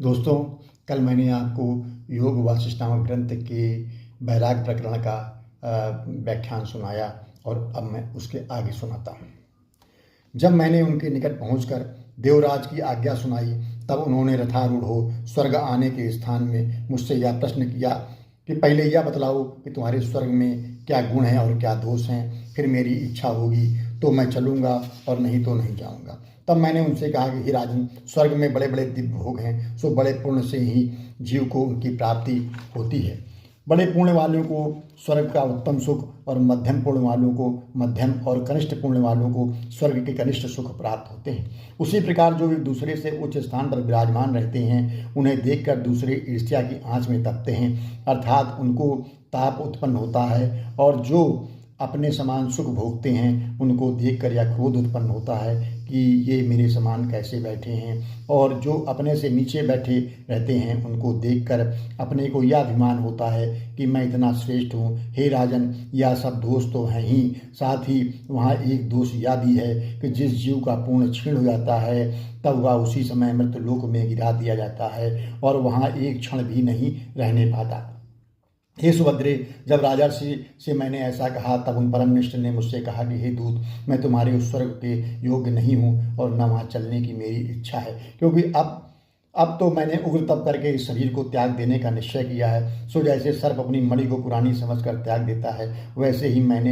दोस्तों, कल मैंने आपको योग वासिष्ठ नामक ग्रंथ के वैराग्य प्रकरण का व्याख्यान सुनाया और अब मैं उसके आगे सुनाता हूँ। जब मैंने उनके निकट पहुंचकर देवराज की आज्ञा सुनाई, तब उन्होंने रथारूढ़ हो स्वर्ग आने के स्थान में मुझसे यह प्रश्न किया कि पहले यह बतलाओ कि तुम्हारे स्वर्ग में क्या गुण हैं और क्या दोष हैं, फिर मेरी इच्छा होगी तो मैं चलूँगा और नहीं तो नहीं जाऊँगा। तब मैंने उनसे कहा कि हे राजन, स्वर्ग में बड़े बड़े दिव्य भोग हैं, सो बड़े पुण्य से ही जीव को उनकी प्राप्ति होती है। बड़े पुण्य वालों को स्वर्ग का उत्तम सुख और मध्यम पुण्य वालों को मध्यम और कनिष्ठ पुण्य वालों को स्वर्ग के कनिष्ठ सुख प्राप्त होते हैं। उसी प्रकार जो भी दूसरे से उच्च स्थान पर विराजमान रहते हैं, उन्हें देखकर दूसरे ईर्ष्या की आंच में तपते हैं, अर्थात उनको ताप उत्पन्न होता है। और जो अपने समान सुख भोगते हैं, उनको देखकर यह क्रोध उत्पन्न होता है कि ये मेरे समान कैसे बैठे हैं। और जो अपने से नीचे बैठे रहते हैं, उनको देखकर अपने को यह अभिमान होता है कि मैं इतना श्रेष्ठ हूँ। हे राजन, यह सब दोष तो हैं ही, साथ ही वहाँ एक दोष यह भी है कि जिस जीव का पूर्ण क्षीण हो जाता है, तब वह उसी समय मृत्युलोक में गिरा दिया जाता है और वहाँ एक क्षण भी नहीं रहने पाता। हे सुभद्रे, जब राजर्षि से मैंने ऐसा कहा, तब उन परमनिष्ठ ने मुझसे कहा कि हे दूत, मैं तुम्हारे उस स्वर्ग के योग्य नहीं हूँ और न वहाँ चलने की मेरी इच्छा है, क्योंकि अब तो मैंने उग्र तप करके इस शरीर को त्याग देने का निश्चय किया है। सो जैसे सर्प अपनी मणि को पुरानी समझकर त्याग देता है, वैसे ही मैं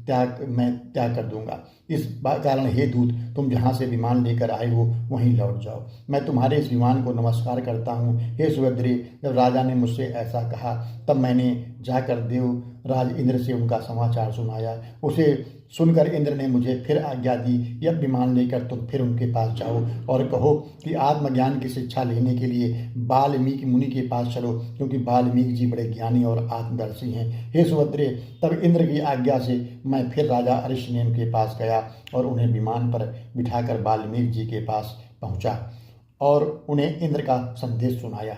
त्याग कर दूंगा। इस कारण हे दूत, तुम जहाँ से विमान लेकर आए हो वहीं लौट जाओ। मैं तुम्हारे इस विमान को नमस्कार करता हूँ। हे सुभद्रे, जब राजा ने मुझसे ऐसा कहा, तब मैंने जाकर देवराज इंद्र से उनका समाचार सुनाया। उसे सुनकर इंद्र ने मुझे फिर आज्ञा दी, यह विमान लेकर तुम फिर उनके पास जाओ और कहो कि आत्मज्ञान की शिक्षा लेने के लिए वाल्मीकि मुनि के पास चलो, क्योंकि वाल्मीकि जी बड़े ज्ञानी और आत्मदर्शी हैं। हे सुभद्रे, तब इंद्र की आज्ञा से मैं फिर राजा अरिष्टनेम के पास गया और उन्हें विमान पर बिठाकर वाल्मीकि जी के पास पहुंचा और उन्हें इंद्र का संदेश सुनाया।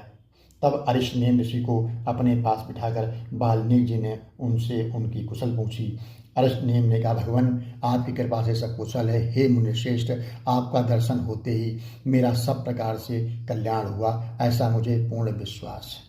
तब अरिष्टनेम ऋषि को अपने पास बिठाकर वाल्मीकि जी ने उनसे उनकी कुशल पूछी। अरिष्टनेम ने कहा, भगवान, आपकी कृपा से सब कुशल है। हे मुनिश्रेष्ठ, आपका दर्शन होते ही मेरा सब प्रकार से कल्याण हुआ, ऐसा मुझे पूर्ण विश्वास है।